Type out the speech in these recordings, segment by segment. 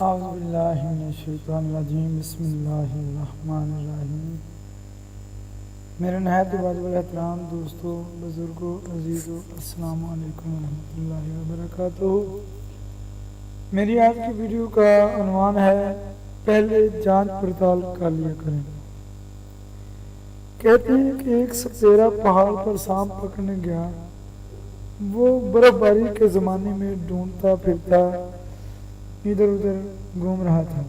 اعوذ باللہ من الشیطان الرجیم بسم اللہ الرحمن الرحیم۔ میرے نہایت واجب الاحترام دوستوں، بزرگوں، عزیزوں، السلام علیکم ورحمۃ اللہ وبرکاتہ۔ میری آج کی ویڈیو کا عنوان ہے پہلے جانچ پڑتال کر لیا کریں۔ کہتے ہیں کہ ایک سپیرا پہاڑ پر سانپ پکڑنے گیا۔ وہ برف باری کے زمانے میں ڈھونڈتا پھرتا ادھر ادھر گھوم رہا تھا۔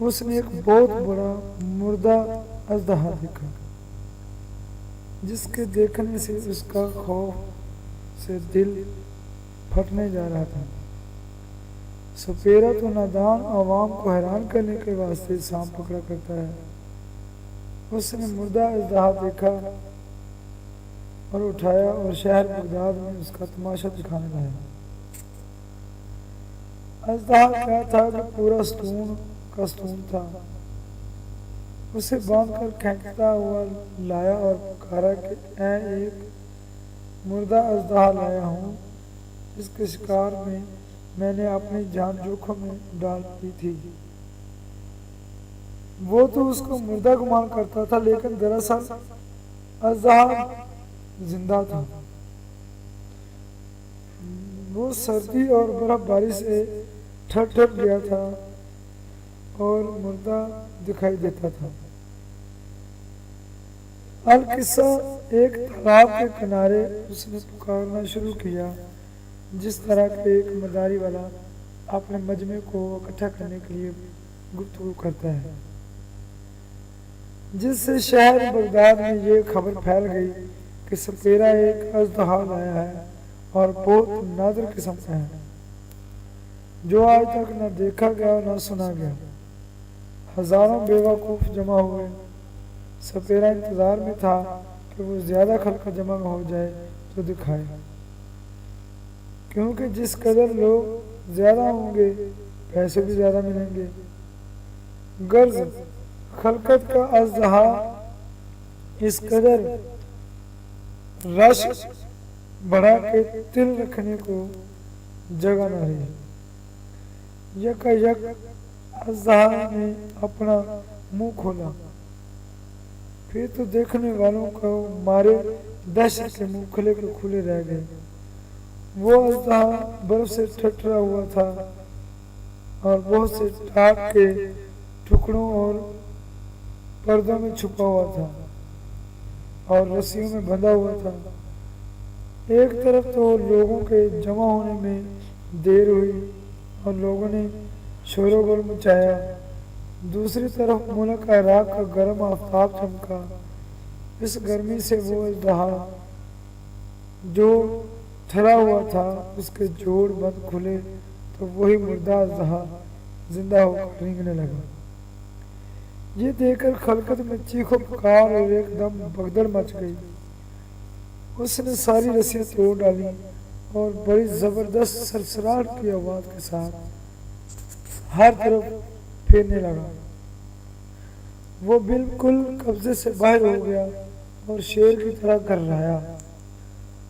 اس نے ایک بہت بڑا مردہ اژدہا دیکھا جس کے دیکھنے سے اس کا خوف سے دل پھٹنے جا رہا تھا۔ سپیرا تو نادان عوام کو حیران کرنے کے واسطے سانپ پکڑا کرتا ہے۔ اس نے مردہ اژدہا دیکھا اور اٹھایا اور شہر بغداد میں اس کا تماشا دکھانے لگا۔ اژدہا کیا تھا کہ پورا ستون کا ستون تھا۔ اسے باندھ کر کھینچتا ہوا لایا اور پکارا کہ اے ایک مردہ اژدہا لایا ہوں، اس کے شکار میں نے اپنی جان جوخم میں ڈال دی تھی۔ وہ تو اس کو مردہ گمان کرتا تھا، لیکن دراصل اژدہا زندہ تھا۔ وہ سردی اور برف باری سے ٹھٹ گیا تھا اور مردہ دکھائی دیتا تھا۔ القصہ ایک تالاب کے کنارے اس نے پکارنا شروع کیا، جس طرح کہ ایک مداری والا اپنے مجمع کو اکٹھا کرنے کے لیے گفتگو کرتا ہے، جس سے شہر بغداد میں یہ خبر پھیل گئی کہ سپیرا ایک اژدہا لایا ہے اور بہت نادر قسم کا ہے، جو آج تک نہ دیکھا گیا اور نہ سنا گیا۔ ہزاروں بیوقوف جمع ہوئے۔ سپیرا انتظار میں تھا کہ وہ زیادہ خلق جمع ہو جائے تو دکھائے، کیونکہ جس قدر لوگ زیادہ ہوں گے پیسے بھی زیادہ ملیں گے۔ غرض خلقت کا اژدہا اس قدر رش بڑھا کہ تل رکھنے کو جگہ نہ رہی۔ یکا یک اژدہا نے اپنا منہ کھولا، پھر تو دیکھنے والوں کو مارے دہشت کے منہ کھلے کے کھلے رہ گئے۔ وہ اژدہا برف سے ٹھٹرا ہوا تھا اور بہت سے ٹاٹ کے ٹکڑوں اور پردوں میں چھپا ہوا تھا اور رسیوں میں بندھا ہوا تھا۔ ایک طرف تو لوگوں کے جمع ہونے میں دیر ہوئی اور لوگوں نے شور و غل مچایا، دوسری طرف ملک عراق کا گرم آفتاب چمکا۔ اس گرمی سے وہ اژدہا جو تھرا ہوا تھا، اس کے جوڑ بند کھلے تو وہی مردہ اژدہا زندہ ہو کر رینگنے لگا۔ یہ دیکھ کر خلقت میں چیخ و پکار اور ایک دم بھگدڑ مچ گئی۔ اس نے ساری رسیاں توڑ ڈالی اور بڑی زبردست سرسراہٹ کی آواز کے ساتھ ہر طرف پھیرنے لگا۔ وہ بالکل قبضے سے باہر ہو گیا اور شیر کی طرح گھررایا،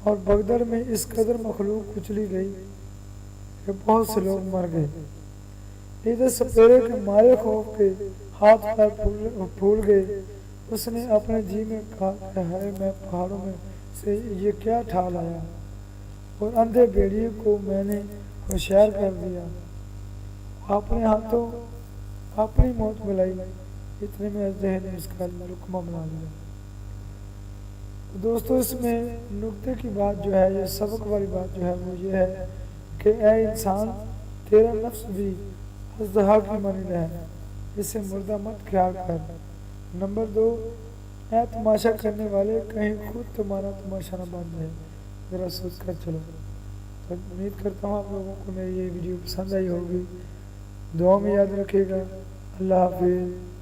اور بھگدڑ میں اس قدر مخلوق کچلی گئی کہ بہت سے لوگ مر گئے۔ ادھر سپیرے کے مارے خوف کے ہاتھ پیر پھول گئے۔ اس نے اپنے جی میں کہا کہ ہائے، میں پہاڑوں میں سے یہ کیا ٹھا لایا اور اندھے بھیڑیے کو میں نے ہوشیار کر دیا، اپنے ہاتھوں اپنی موت بلائی۔ اتنے میں اژدہے نے اس کا لقمہ بنا لیا۔ دوستو، اس میں نکتے کی بات جو ہے، یہ سبق والی بات جو ہے، وہ یہ ہے کہ اے انسان، تیرا نفس بھی اژدہا کی مانند ہے، اسے مردہ مت خیال کر۔ نمبر 2، اے تماشا کرنے والے، کہیں خود تمہارا تماشا نہ بن جائے، ذرا سوچ کر چلو۔ تو امید کرتا ہوں آپ لوگوں کو میری یہ ویڈیو پسند آئی ہوگی۔ دعا میں یاد رکھیے گا۔ اللہ حافظ۔